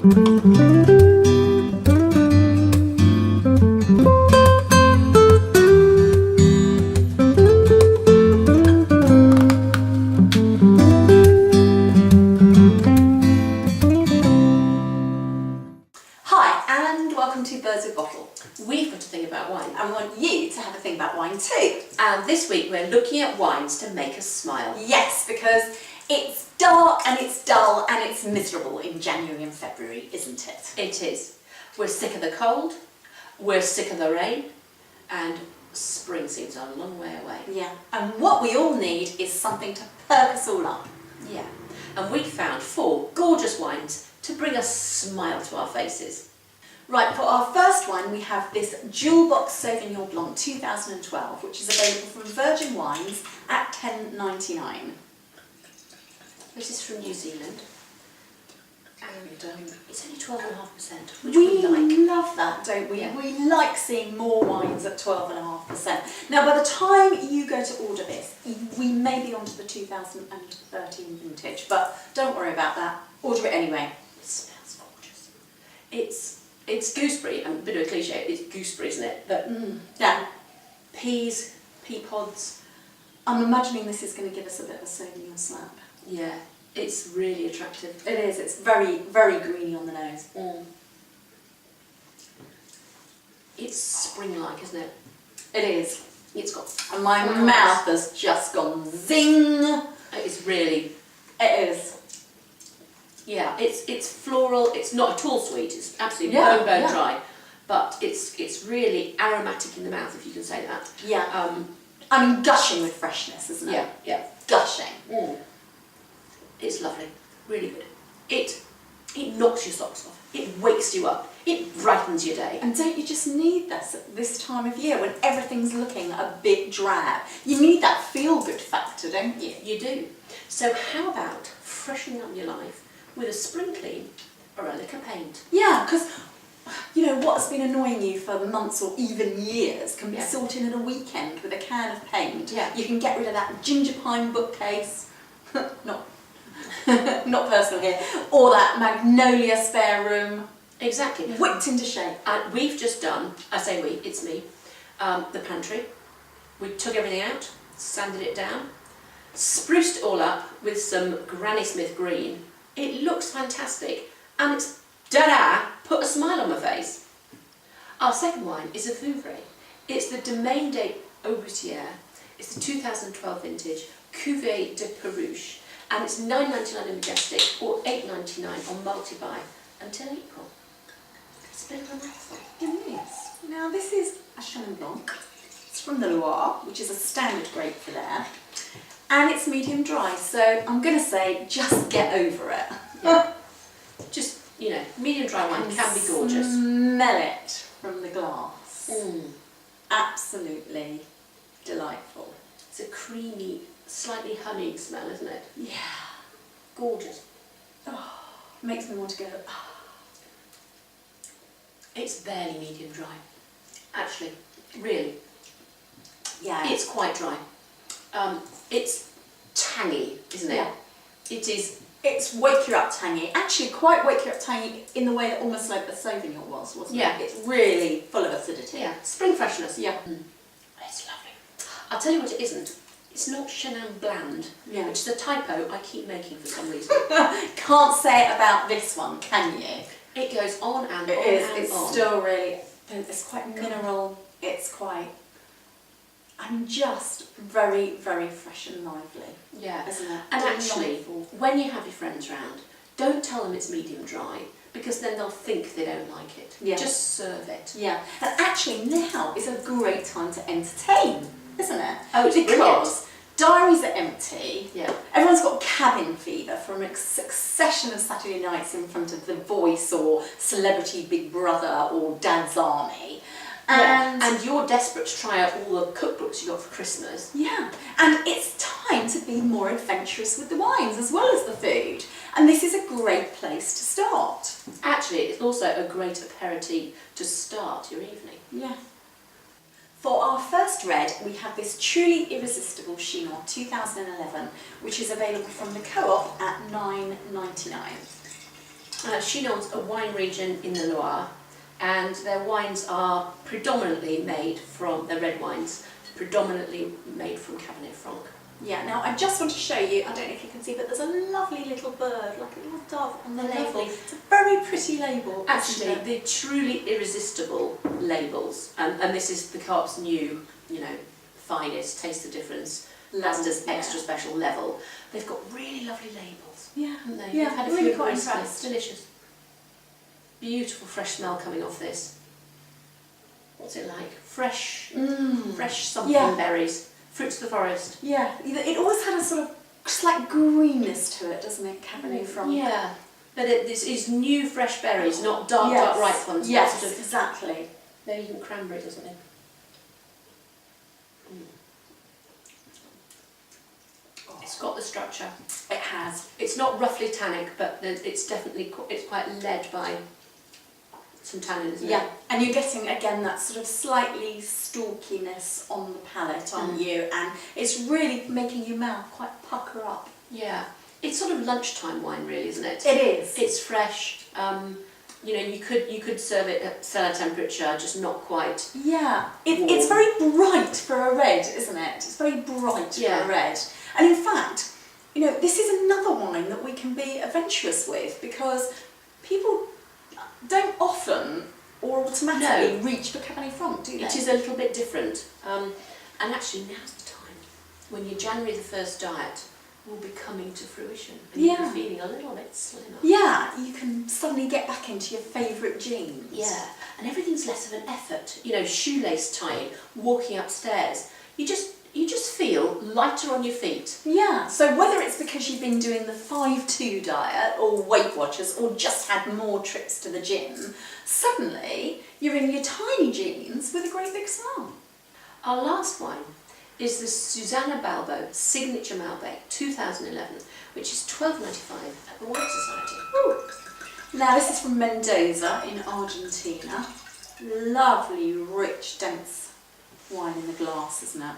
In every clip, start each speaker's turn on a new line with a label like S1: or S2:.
S1: We've got a thing about wine.
S2: I want you to have a thing about wine too.
S1: And this week we're looking at wines to make us smile.
S2: Yes, because it's dark and it's dull and it's miserable in January and February, isn't it?
S1: It is. We're sick of the cold, we're sick of the rain, and spring seems a long way away.
S2: Yeah, and what we all need is something to perk us all up.
S1: Yeah, and we found 4 gorgeous wines to bring a smile to our faces.
S2: Right, for our first wine we have this Jewel Box Sauvignon Blanc 2012, which is available from Virgin Wines at $10.99.
S1: This is from New Zealand, and it's only 12.5%, which
S2: we
S1: like.
S2: love that, don't we?
S1: Yeah.
S2: We like seeing more wines at 12.5%. Now, by the time you go to order this, we may be onto the 2013 vintage, but don't worry about that. Order it anyway.
S1: It smells gorgeous. It's gooseberry, and a bit of a cliche, it's gooseberry, isn't it? But
S2: Yeah.
S1: peas, pea pods.
S2: I'm imagining this is going to give us a bit of a Sauvignon slap.
S1: Yeah, it's really attractive.
S2: It is. It's very, very greeny on the nose.
S1: It's spring-like, isn't it?
S2: It is.
S1: It's got.
S2: And my
S1: flowers.
S2: mouth has just gone zing.
S1: It's really.
S2: It is.
S1: Yeah, it's floral. It's not at all sweet. It's absolutely
S2: Yeah,
S1: bone
S2: yeah.
S1: dry, but it's really aromatic in the mouth, if you can say that.
S2: Yeah. I mean, gushing with freshness, isn't it?
S1: Yeah.
S2: Gushing.
S1: It's lovely. Really good. It knocks your socks off. It wakes you up. It brightens your day.
S2: And don't you just need this at this time of year when everything's looking a bit drab? You need that feel-good factor, don't you?
S1: You do. So how about freshening up your life with a spring clean or a lick of paint?
S2: Yeah, because you know what's been annoying you for months or even years can be
S1: Yeah.
S2: sorted in a weekend with a can of paint.
S1: Yeah.
S2: You can get rid of that ginger pine bookcase, not personal here, or that magnolia spare room,
S1: Exactly.
S2: whipped into shape.
S1: And we've just done, I say we, it's me, the pantry. We took everything out, sanded it down, spruced it all up with some Granny Smith green. It looks fantastic, and it's da-da, put a smile on my face. Our second wine is a Vouvray. It's the Domaine des Aubussières. It's the 2012 vintage Cuvée de Peruche, and it's $9.99 in Majestic or $8.99 on multi-buy until April. It's a bit of a mouthful.
S2: It is. Now this is a Chenin Blanc. It's from the Loire, which is a standard grape for there. And it's medium dry, so I'm going to say just get over it.
S1: Yeah. Just, medium dry wine can be gorgeous.
S2: Smell it from the glass. Absolutely delightful.
S1: It's a creamy, slightly honeyed smell, isn't it?
S2: Yeah.
S1: Gorgeous.
S2: Oh, makes me want to go.
S1: It's barely medium dry. Actually, really.
S2: Yeah.
S1: It's quite dry. It's tangy, isn't it?
S2: Yeah.
S1: It is.
S2: It's wake you up tangy. Actually, quite wake you up tangy in the way that almost like the Sauvignon was, wasn't
S1: Yeah.
S2: it? It's really full of acidity.
S1: Yeah. Spring freshness.
S2: Yeah.
S1: It's lovely. I'll tell you what it isn't. It's not Chenin Bland,
S2: Yeah.
S1: which is a typo I keep making for some reason.
S2: Can't say it about this one, can you?
S1: It goes on and
S2: It
S1: on
S2: is.
S1: and
S2: It's
S1: on.
S2: still really. It's quite mineral. It's quite. Just very, very fresh and lively.
S1: Yeah.
S2: Isn't it?
S1: And actually,
S2: Delightful.
S1: when you have your friends round, don't tell them it's medium dry, because then they'll think they don't like it.
S2: Yeah.
S1: Just serve it.
S2: Yeah. And actually, now is a great time to entertain, isn't it?
S1: Oh, it's
S2: because diaries are empty.
S1: Yeah.
S2: Everyone's got cabin fever from a succession of Saturday nights in front of The Voice or Celebrity Big Brother or Dad's Army.
S1: And you're desperate to try out all the cookbooks you got for Christmas.
S2: Yeah, and it's time to be more adventurous with the wines as well as the food. And this is a great place to start.
S1: Actually, it's also a great aperitif to start your evening.
S2: Yeah. For our first red, we have this truly irresistible Chinon 2011, which is available from the Co-op at $9.99.
S1: Chinon's a wine region in the Loire, and their wines are predominantly made from, their red wines, predominantly made from Cabernet Franc.
S2: Yeah, now I just want to show you, I don't know if you can see, but there's a lovely little bird, like a little dove on the label.
S1: Lovely.
S2: It's a very pretty label.
S1: Actually, they're truly irresistible labels, and this is the Carp's new, finest, taste the difference, Asda's extra special level. They've got really lovely labels, haven't they?
S2: Yeah,
S1: I've had a
S2: really
S1: few
S2: quite
S1: recently.
S2: impressed.
S1: Delicious. Beautiful fresh smell coming off this. What's it like? Fresh something berries. Fruits of the forest.
S2: Yeah, it always had a sort of slight greenness to it, doesn't it, Cabernet Franc?
S1: Yeah, but this is new fresh berries, not dark ripe ones.
S2: Yes,
S1: sort of,
S2: exactly.
S1: maybe even cranberries or something. It's got the structure.
S2: It has.
S1: It's not roughly tannic, but it's definitely it's quite led by some tannin, isn't it?
S2: Yeah, and you're getting again that sort of slightly stalkiness on the palate on you, and it's really making your mouth quite pucker up.
S1: Yeah, it's sort of lunchtime wine, really, isn't it?
S2: It is.
S1: It's fresh. You could serve it at cellar temperature, just not quite.
S2: Yeah, it's very bright for a red, isn't it? It's very bright for a red. And in fact, this is another wine that we can be adventurous with, because people don't often or automatically reach for Cabernet Franc, do they?
S1: It is a little bit different. And actually, now's the time when your January the 1st diet will be coming to fruition, and you'll be feeling a little bit slimmer.
S2: Yeah, you can suddenly get back into your favourite jeans.
S1: Yeah, and everything's less of an effort. Shoelace tying, walking upstairs. You just feel lighter on your feet.
S2: Yeah, so whether it's because you've been doing the 5-2 diet or Weight Watchers or just had more trips to the gym, suddenly you're in your tiny jeans with a great big smile.
S1: Our last wine is the Susanna Balbo Signature Malbec 2011, which is $12.95 at the Wine Society.
S2: Ooh. Now this is from Mendoza in Argentina. Lovely, rich, dense wine in the glass, isn't it?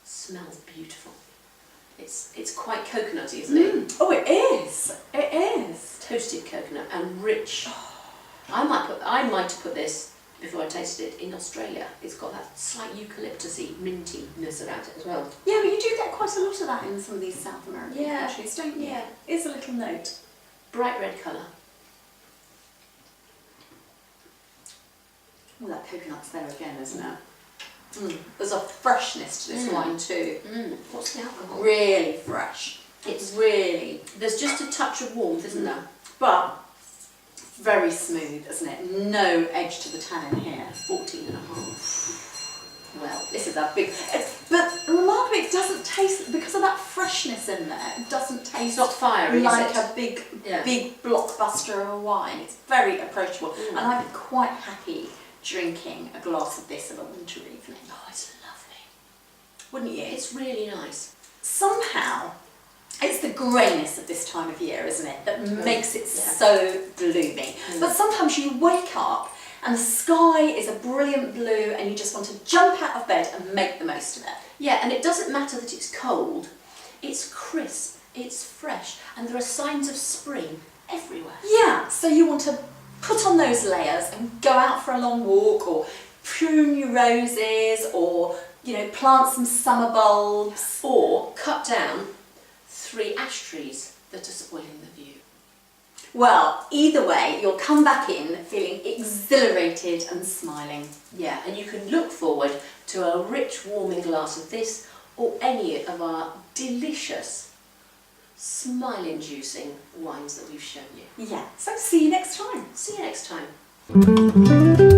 S1: Smells beautiful. It's quite coconutty, isn't it?
S2: Oh, it is. It is.
S1: Toasted coconut and rich. I might have put this before I tasted it in Australia. It's got that slight eucalyptusy mintiness about it as well.
S2: Yeah, but you do get quite a lot of that in some of these South American
S1: Yeah.
S2: countries, don't you?
S1: Yeah.
S2: It's a little note.
S1: Bright red colour.
S2: Oh, that coconut's there again, isn't it? There's a freshness to this wine too.
S1: What's the alcohol?
S2: Really fresh.
S1: It's really... There's just a touch of warmth, isn't there?
S2: But very smooth, isn't it? No edge to the tannin here.
S1: 14.5.
S2: Well, this is a big... But remarkably, it doesn't taste, because of that freshness in there, it doesn't taste
S1: It's not fiery,
S2: like
S1: is it?
S2: a big blockbuster of a wine. It's very approachable. And I'd be quite happy drinking a glass of this of a winter evening.
S1: Oh, it's lovely.
S2: Wouldn't you?
S1: It's really nice.
S2: Somehow, it's the greyness of this time of year, isn't it, that makes it so gloomy. But sometimes you wake up and the sky is a brilliant blue and you just want to jump out of bed and make the most of it.
S1: Yeah, and it doesn't matter that it's cold. It's crisp, it's fresh, and there are signs of spring everywhere.
S2: Yeah, so you want to put on those layers and go out for a long walk, or prune your roses, or plant some summer bulbs,
S1: Or cut down 3 ash trees that are spoiling the view.
S2: Well, either way, you'll come back in feeling exhilarated and smiling.
S1: Yeah, and you can look forward to a rich, warming glass of this or any of our delicious, smile-inducing wines that we've shown you.
S2: Yeah, so see you next time.
S1: See you next time.